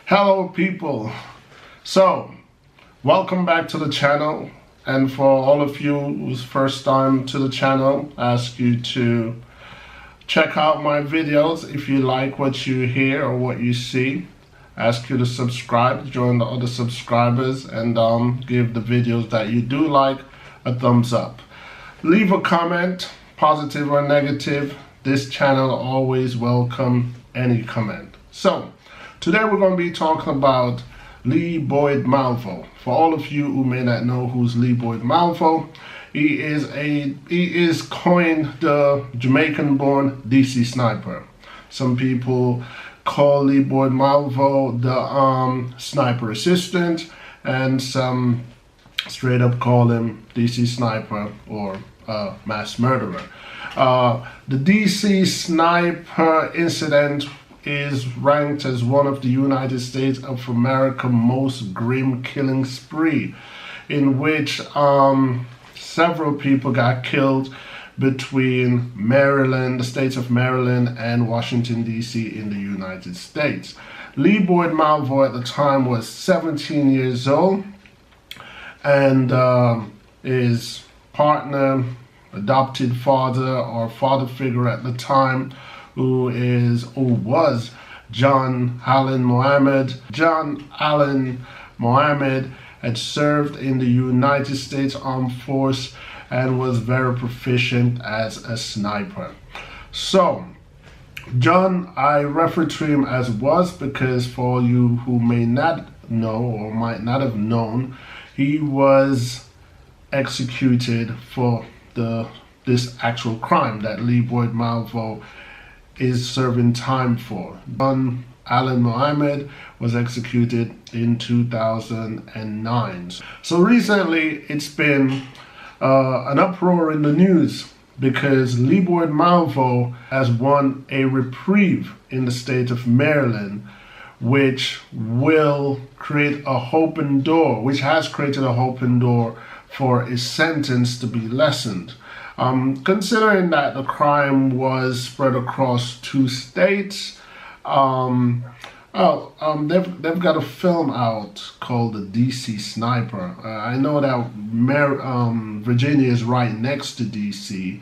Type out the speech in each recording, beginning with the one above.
Hello people, so welcome back to the channel, and for all of you who's first time to the channel, I ask you to check out my videos if you like what you hear or what you see. I ask you to subscribe, join the other subscribers, and give the videos that you do like a thumbs up. Leave a comment, positive or negative. This channel always welcome any comment. So today we're going to be talking about Boyd Malvo. For all of you who may not know who's Boyd Malvo, he is coined the Jamaican-born DC sniper. Some people call Boyd Malvo the sniper assistant, and some straight up call him DC sniper or mass murderer. The DC sniper incident is ranked as one of the United States of America's most grim killing spree, in which several people got killed between Maryland, the states of Maryland and Washington DC in the United States. Boyd Malvo at the time was 17 years old, and his partner, adopted father or father figure at the time, who was John Allen Mohammed. John Allen Mohammed had served in the United States Armed Force and was very proficient as a sniper. So John, I refer to him as was because for you who may not know or might not have known, he was executed for this actual crime that Boyd Malvo is serving time for. John Allen Mohammed was executed in 2009. So recently it's been an uproar in the news because Boyd Malvo has won a reprieve in the state of Maryland, which will create a open door, which has created a open door for his sentence to be lessened. Considering that the crime was spread across 2 states, they've got a film out called The DC Sniper. I know that Virginia is right next to DC,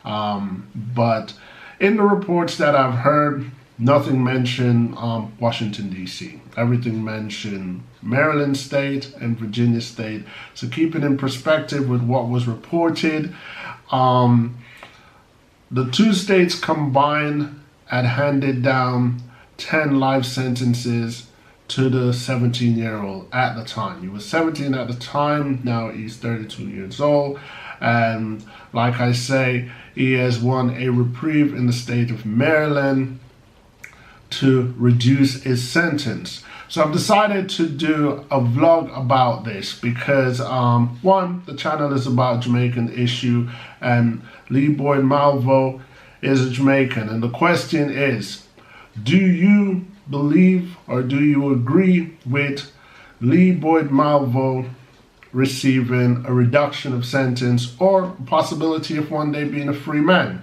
but in the reports that I've heard, nothing mentioned Washington DC. Everything mentioned Maryland State and Virginia State. So keep it in perspective with what was reported. The 2 states combined had handed down 10 life sentences to the 17-year-old at the time. He was 17 at the time, now he's 32 years old. And like I say, he has won a reprieve in the state of Maryland to reduce his sentence. So I've decided to do a vlog about this because one, the channel is about Jamaican issue, and Boyd Malvo is a Jamaican, and the question is, do you believe or do you agree with Boyd Malvo receiving a reduction of sentence or possibility of one day being a free man?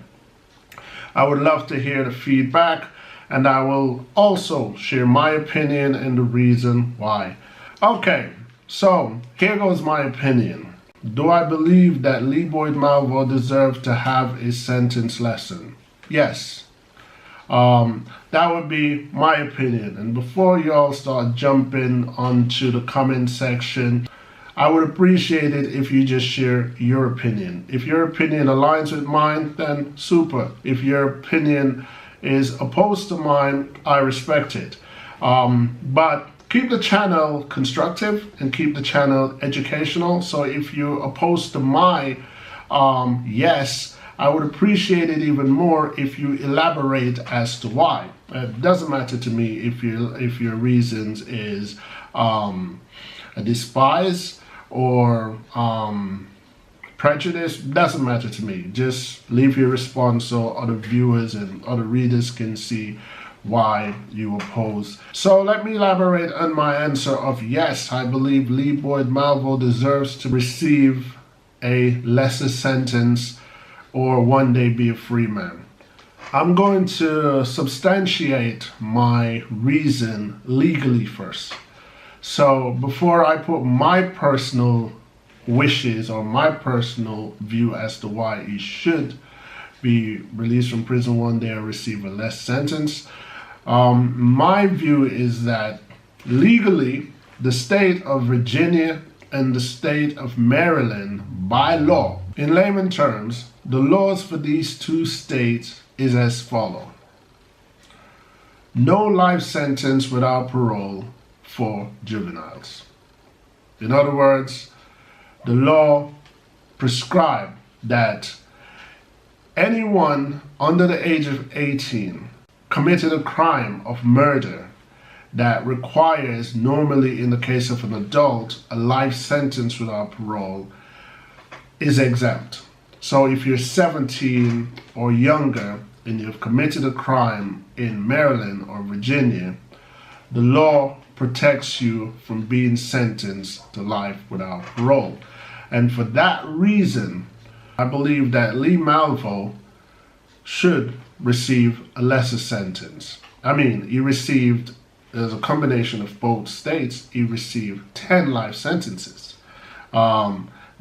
I would love to hear the feedback, and I will also share my opinion and the reason why. Okay, so here goes my opinion. Do I believe that Boyd Malvo deserves to have his sentence lessened? Yes. That would be my opinion. And before y'all start jumping onto the comment section, I would appreciate it if you just share your opinion. If your opinion aligns with mine, then super. If your opinion is opposed to mine, I respect it. But keep the channel constructive and keep the channel educational. So if you're opposed to my yes, I would appreciate it even more if you elaborate as to why. It doesn't matter to me if your reasons is a despise or prejudice. Doesn't matter to me. Just leave your response so other viewers and other readers can see why you oppose. So let me elaborate on my answer of yes, I believe Boyd Malvo deserves to receive a lesser sentence or one day be a free man. I'm going to substantiate my reason legally first. So before I put my personal wishes or my personal view as to why he should be released from prison one day or receive a less sentence, my view is that legally, the state of Virginia and the state of Maryland, by law, in layman terms, the laws for these two states is as follows. No life sentence without parole for juveniles. In other words, the law prescribes that anyone under the age of 18 committed a crime of murder that requires, normally in the case of an adult, a life sentence without parole is exempt. So if you're 17 or younger and you've committed a crime in Maryland or Virginia, the law protects you from being sentenced to life without parole. And for that reason, I believe that Lee Malvo should receive a lesser sentence. I mean, he received, as a combination of both states, he received 10 life sentences.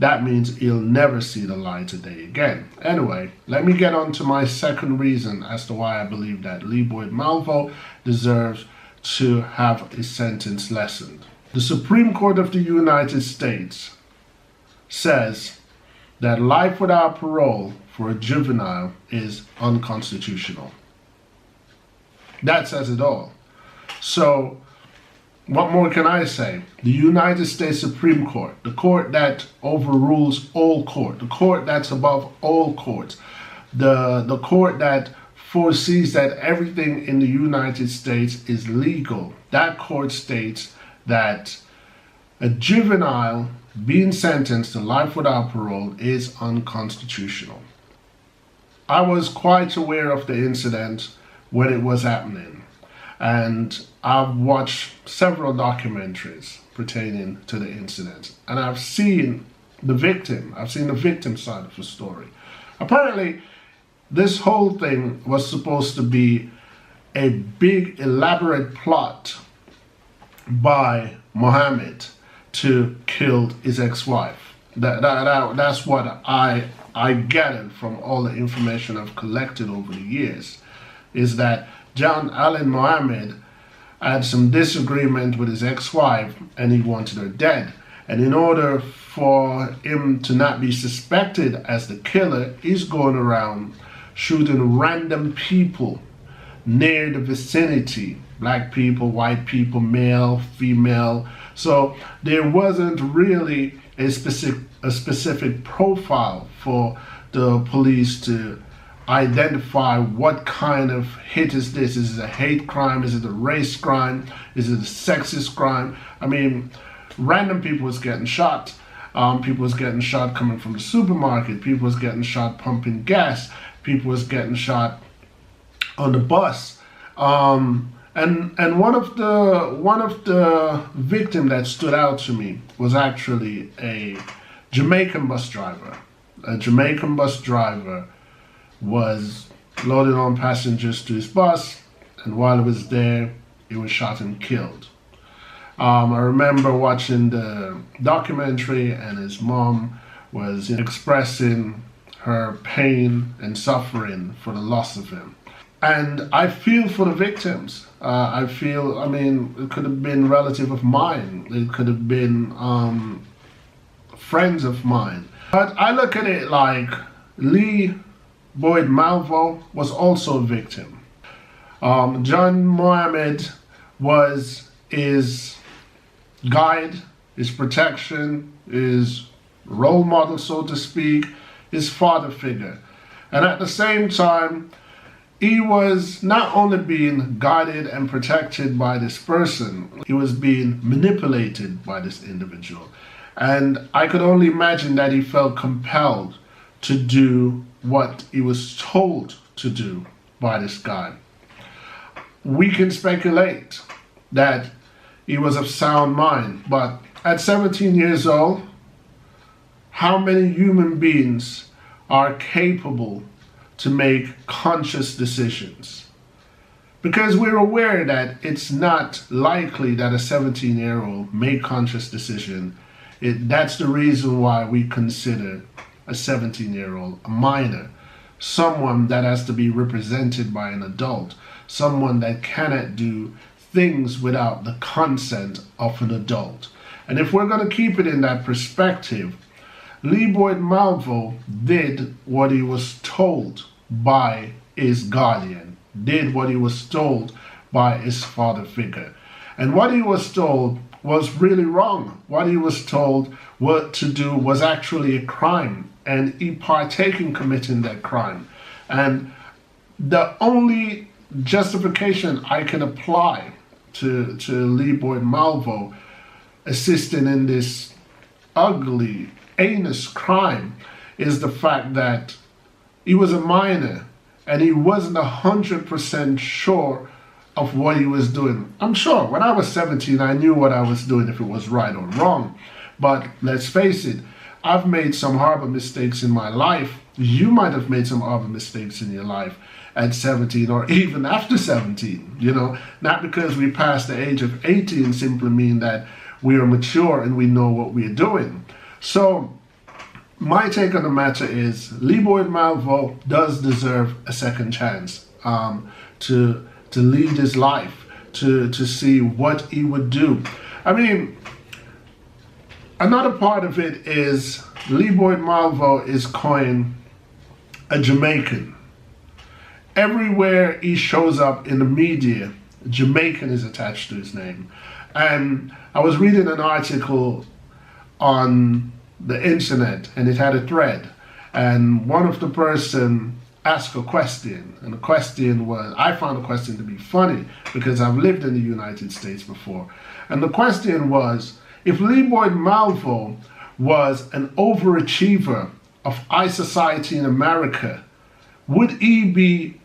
That means he'll never see the light of day again. Anyway, let me get on to my second reason as to why I believe that Lee Boyd Malvo deserves to have his sentence lessened. The Supreme Court of the United States says that life without parole for a juvenile is unconstitutional. That says it all. So, what more can I say? The United States Supreme Court, the court that overrules all court, the court that's above all courts, the court that foresees that everything in the United States is legal. That court states that a juvenile being sentenced to life without parole is unconstitutional. I was quite aware of the incident when it was happening, and I've watched several documentaries pertaining to the incident, and I've seen the victim. I've seen the victim side of the story. Apparently, this whole thing was supposed to be a big, elaborate plot by Mohammed to kill his ex-wife. That's what I gathered from all the information I've collected over the years, is that John Allen Mohammed had some disagreement with his ex-wife and he wanted her dead. And in order for him to not be suspected as the killer, he's going around shooting random people near the vicinity. Black people, white people, male, female. So there wasn't really a specific profile for the police to identify what kind of hit is this. Is it a hate crime? Is it a race crime? Is it a sexist crime? I mean, random people was getting shot. People was getting shot coming from the supermarket. People was getting shot pumping gas. People was getting shot on the bus. And one of the victim that stood out to me was actually a Jamaican bus driver. A Jamaican bus driver was loading on passengers to his bus, and while he was there, he was shot and killed. I remember watching the documentary, and his mom was expressing her pain and suffering for the loss of him. And I feel for the victims. I mean, it could have been relative of mine. It could have been friends of mine. But I look at it like Lee Boyd Malvo was also a victim. John Mohammed was his guide, his protection, his role model, so to speak, his father figure. And at the same time, he was not only being guided and protected by this person, he was being manipulated by this individual. And I could only imagine that he felt compelled to do what he was told to do by this guy. We can speculate that he was of sound mind, but at 17 years old, how many human beings are capable to make conscious decisions. Because we're aware that it's not likely that a 17-year-old make conscious decision. That's the reason why we consider a 17-year-old a minor, someone that has to be represented by an adult, someone that cannot do things without the consent of an adult. And if we're going to keep it in that perspective, Boyd Malvo did what he was told by his guardian, did what he was told by his father figure. And what he was told was really wrong. What he was told what to do was actually a crime, and he partook in committing that crime. And the only justification I can apply to Boyd Malvo assisting in this ugly, heinous crime is the fact that he was a minor and he wasn't 100% sure of what he was doing. I'm sure when I was 17, I knew what I was doing, if it was right or wrong. But let's face it, I've made some horrible mistakes in my life. You might have made some horrible mistakes in your life at 17 or even after 17, you know. Not because we passed the age of 18 simply mean that we are mature and we know what we're doing. So my take on the matter is Boyd Malvo does deserve a second chance to lead his life, to see what he would do. I mean, another part of it is Boyd Malvo is coined a Jamaican. Everywhere he shows up in the media, Jamaican is attached to his name. And I was reading an article on the internet and it had a thread, and one of the person asked a question, and the question was, I found the question to be funny because I've lived in the United States before, and the question was, if Boyd Malvo was an overachiever of high society in America, would he be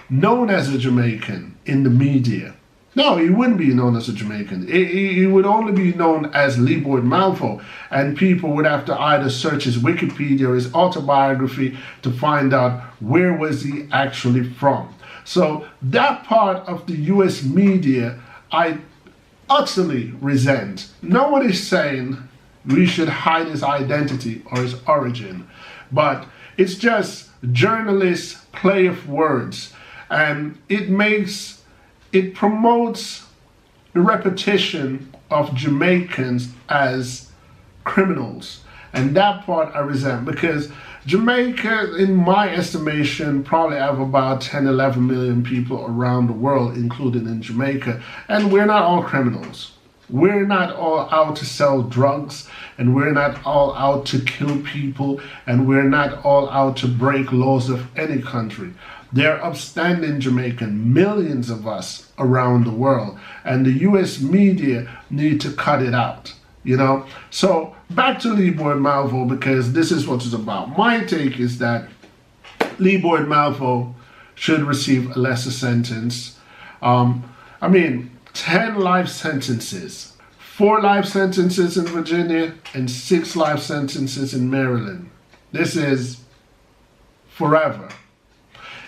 known as a Jamaican in the media? No, he wouldn't be known as a Jamaican. He would only be known as Boyd Malvo, and people would have to either search his Wikipedia or his autobiography to find out where was he actually from. So that part of the US media I utterly resent. No one is saying we should hide his identity or his origin, but it's just journalists' play of words, and it promotes the repetition of Jamaicans as criminals. And that part I resent, because Jamaica, in my estimation, probably have about 10, 11 million people around the world, including in Jamaica. And we're not all criminals. We're not all out to sell drugs, and we're not all out to kill people, and we're not all out to break laws of any country. They're upstanding Jamaican, millions of us around the world, and the US media need to cut it out, you know? So back to Boyd Malvo, because this is what it's about. My take is that Boyd Malvo should receive a lesser sentence. I mean, 10 life sentences, 4 life sentences in Virginia, and 6 life sentences in Maryland. This is forever.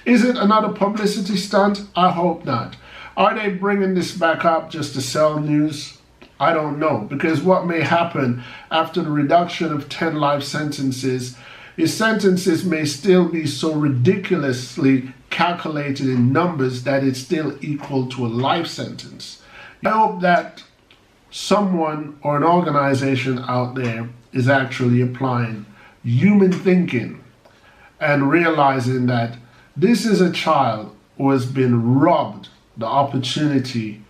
Is it another publicity stunt? I hope not. Are they bringing this back up just to sell news? I don't know, because what may happen after the reduction of 10 life sentences, his sentences may still be so ridiculously calculated in numbers that it's still equal to a life sentence. I hope that someone or an organization out there is actually applying human thinking and realizing that this is a child who has been robbed the opportunity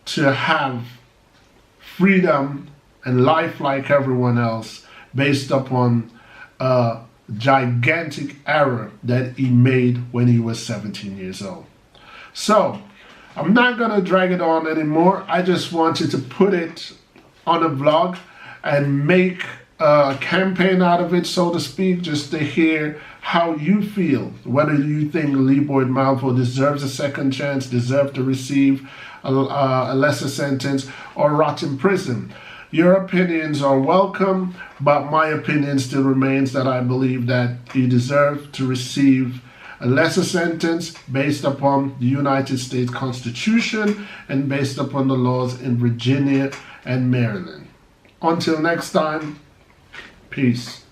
to have freedom and life like everyone else based upon a gigantic error that he made when he was 17 years old. So I'm not going to drag it on anymore. I just wanted to put it on a vlog and make a campaign out of it, so to speak, just to hear how you feel, whether you think Boyd Malvo deserves a second chance, deserves to receive a lesser sentence, or rot in prison. Your opinions are welcome, but my opinion still remains that I believe that he deserved to receive a lesser sentence based upon the United States Constitution and based upon the laws in Virginia and Maryland. Until next time, peace.